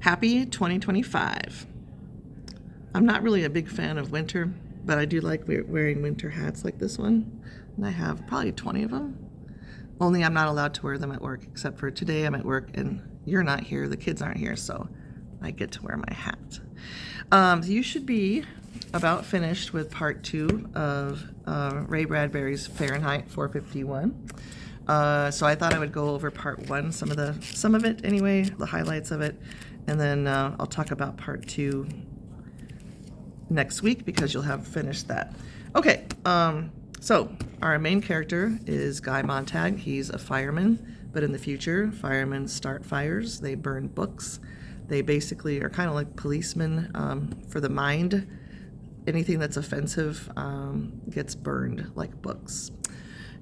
Happy 2025. I'm not really a big fan of winter, but I do like wearing winter hats like this one. And I have probably 20 of them. Only I'm not allowed to wear them at work, except for today I'm at work and you're not here, the kids aren't here, so I get to wear my hat. You should be about finished with part 2 of Ray Bradbury's Fahrenheit 451. So I thought I would go over part 1, some of it anyway, the highlights of it, and then I'll talk about part 2 next week because you'll have finished that. Okay, so our main character is Guy Montag. He's a fireman, but in the future, firemen start fires. They burn books. They basically are kind of like policemen for the mind. Anything that's offensive gets burned, like books.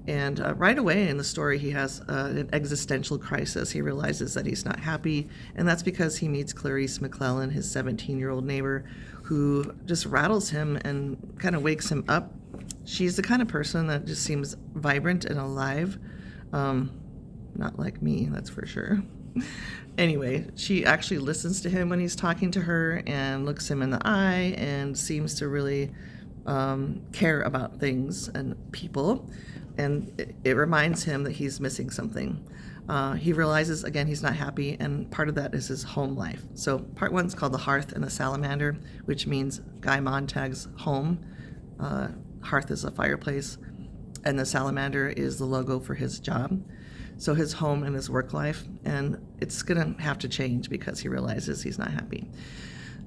And right away in the story, he has an existential crisis. He realizes that he's not happy, and that's because he meets Clarice McClellan, his 17-year-old neighbor, who just rattles him and kind of wakes him up. She's the kind of person that just seems vibrant and alive. Not like me, that's for sure. Anyway, she actually listens to him when he's talking to her and looks him in the eye and seems to really care about things and people. And it reminds him that he's missing something. He realizes, again, he's not happy, and part of that is his home life. So part 1 is called The Hearth and the Salamander, which means Guy Montag's home. Hearth is a fireplace, and the salamander is the logo for his job. So his home and his work life, and it's going to have to change because he realizes he's not happy.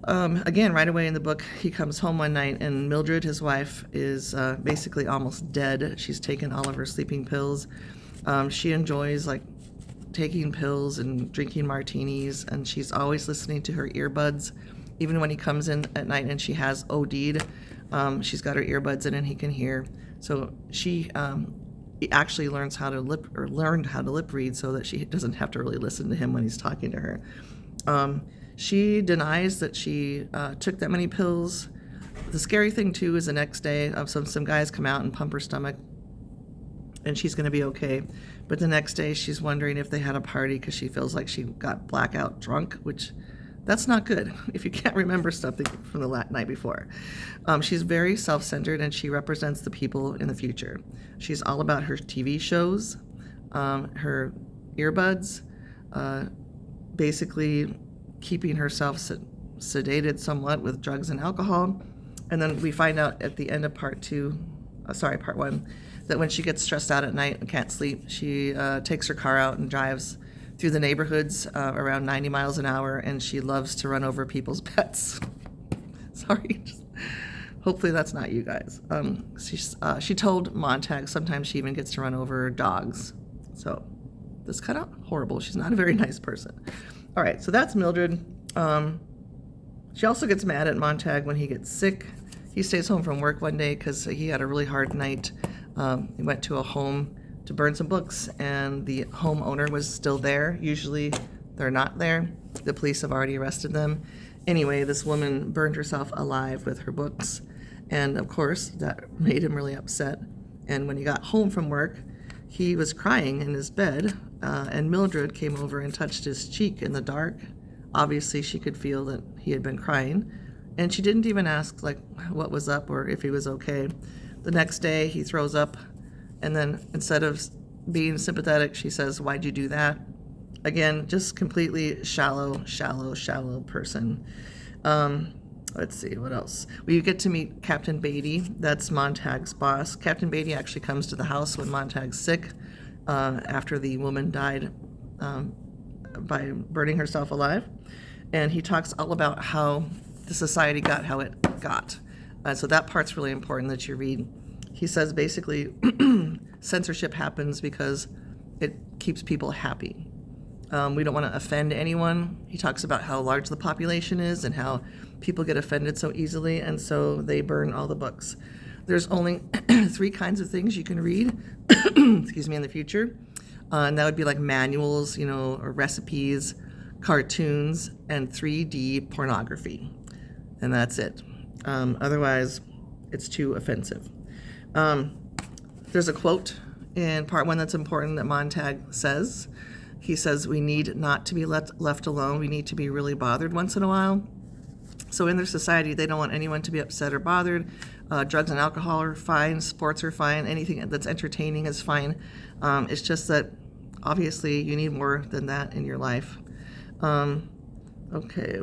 Again, right away in the book, he comes home one night and Mildred, his wife, is basically almost dead. She's taken all of her sleeping pills. She enjoys like taking pills and drinking martinis, and she's always listening to her earbuds. Even when he comes in at night and she has OD'd, she's got her earbuds in and he can hear. So she actually learned how to lip read so that she doesn't have to really listen to him when he's talking to her. She denies that she took that many pills. The scary thing, too, is the next day, some guys come out and pump her stomach, and she's going to be okay. But the next day, she's wondering if they had a party because she feels like she got blackout drunk, which that's not good if you can't remember something from the night before. She's very self-centered, and she represents the people in the future. She's all about her TV shows, her earbuds, basically keeping herself sedated somewhat with drugs and alcohol. And then we find out at the end of part 1, that when she gets stressed out at night and can't sleep, she takes her car out and drives through the neighborhoods around 90 miles an hour, and she loves to run over people's pets. Sorry. Hopefully that's not you guys. She told Montag sometimes she even gets to run over dogs. So that's kind of horrible. She's not a very nice person. All right, so that's Mildred. She also gets mad at Montag when he gets sick. He stays home from work one day because he had a really hard night. He went to a home to burn some books, and the homeowner was still there. Usually they're not there. The police have already arrested them. Anyway, this woman burned herself alive with her books, and of course that made him really upset. And when he got home from work, he was crying in his bed, and Mildred came over and touched his cheek in the dark. Obviously, she could feel that he had been crying, and she didn't even ask like what was up or if he was okay. The next day, he throws up, and then instead of being sympathetic, she says, "Why'd you do that?" Again, just completely shallow person. Let's see, what else? We get to meet Captain Beatty. That's Montag's boss. Captain Beatty actually comes to the house when Montag's sick after the woman died by burning herself alive. And he talks all about how the society got how it got. So that part's really important that you read. He says basically censorship happens because it keeps people happy. We don't want to offend anyone. He talks about how large the population is and how people get offended so easily, and so they burn all the books. There's only 3 kinds of things you can read, excuse me, in the future, and that would be like manuals, or recipes, cartoons, and 3D pornography, and that's it. Otherwise, it's too offensive. There's a quote in part 1 that's important that Montag says. He says we need not to be left alone. We need to be really bothered once in a while. So in their society, they don't want anyone to be upset or bothered. Drugs and alcohol are fine. Sports are fine. Anything that's entertaining is fine. It's just that obviously you need more than that in your life. Okay,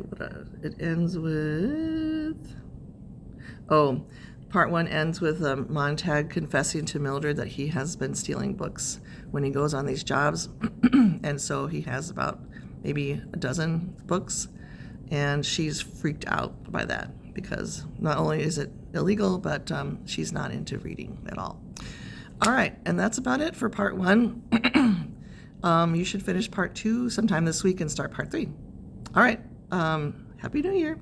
it ends with... Oh, part 1 ends with Montag confessing to Mildred that he has been stealing books when he goes on these jobs. And so he has about maybe a dozen books. And she's freaked out by that because not only is it illegal, but she's not into reading at all. All right, and that's about it for part 1. You should finish part 2 sometime this week and start part 3. All right, Happy New Year.